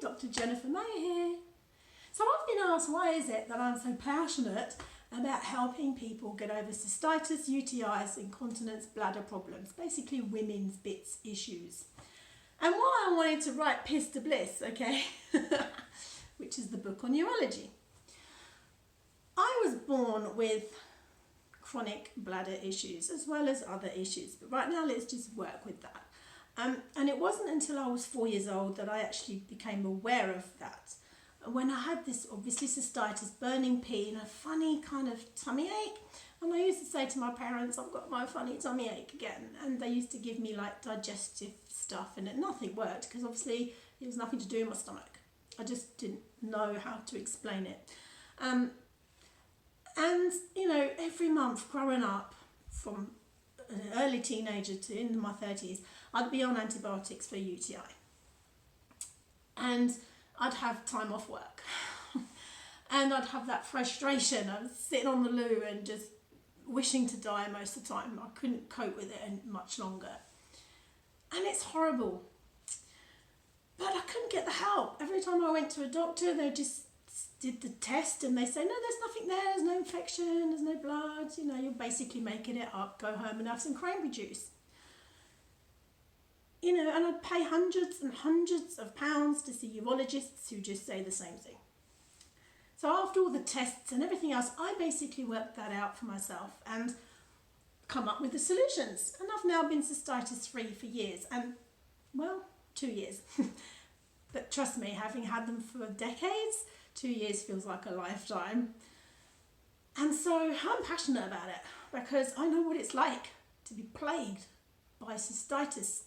Dr. Jennifer Mayer here. So I've been asked, why is it that I'm so passionate about helping people get over cystitis, UTIs, incontinence, bladder problems, basically women's bits issues. And why I wanted to write Piss to Bliss, okay, which is the book on urology. I was born with chronic bladder issues as well as other issues, but right now let's just work with that. And it wasn't until I was 4 years old that I actually became aware of that. When I had this, obviously, cystitis, burning pee, and a funny kind of tummy ache. And I used to say to my parents, I've got my funny tummy ache again. And they used to give me like digestive stuff, and nothing worked because obviously it was nothing to do with my stomach. I just didn't know how to explain it. And, you know, every month growing up, from an early teenager to in my 30s, I'd be on antibiotics for UTI. And I'd have time off work. And I'd have that frustration. I was sitting on the loo and just wishing to die most of the time. I couldn't cope with it much longer. And it's horrible. But I couldn't get the help. Every time I went to a doctor, they just did the test and they say, no, there's nothing there, there's no infection, there's no blood, you know, you're basically making it up, go home and have some cranberry juice. You know, and I'd pay hundreds and hundreds of pounds to see urologists who just say the same thing. So after all the tests and everything else, I basically worked that out for myself and come up with the solutions. And I've now been cystitis free for years, and well, 2 years. But trust me, having had them for decades, 2 years feels like a lifetime. And so I'm passionate about it because I know what it's like to be plagued by cystitis.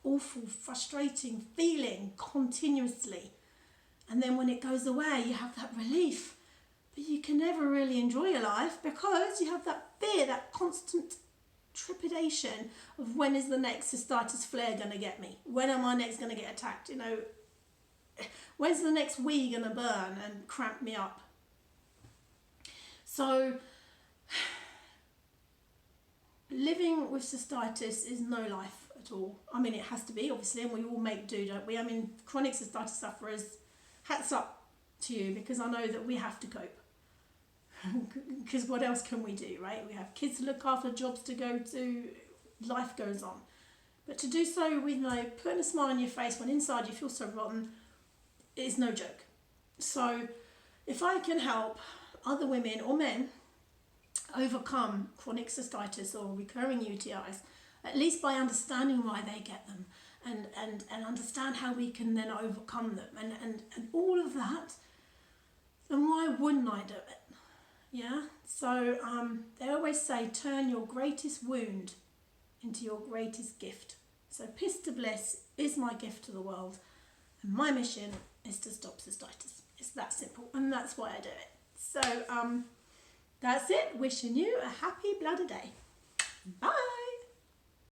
Awful, frustrating feeling continuously, and then when it goes away you have that relief, but you can never really enjoy your life because you have that fear, that constant trepidation of when is the next cystitis flare going to get me, when am I next going to get attacked, you know, when's the next wee going to burn and cramp me up. So living with cystitis is no life at all. I mean, it has to be, obviously, and we all make do, don't we? I mean, chronic cystitis sufferers, hats up to you, because I know that we have to cope. Because what else can we do, right? We have kids to look after, jobs to go to, life goes on. But to do so with, you know, putting a smile on your face when inside you feel so rotten is no joke. So if I can help other women or men overcome chronic cystitis or recurring UTIs, at least by understanding why they get them and understand how we can then overcome them and all of that, then why wouldn't I do it? Yeah, so they always say turn your greatest wound into your greatest gift. So Piss to Bliss is my gift to the world, and my mission is to stop cystitis. It's that simple, and that's why I do it. So that's it. Wishing you a happy bladder day. Bye.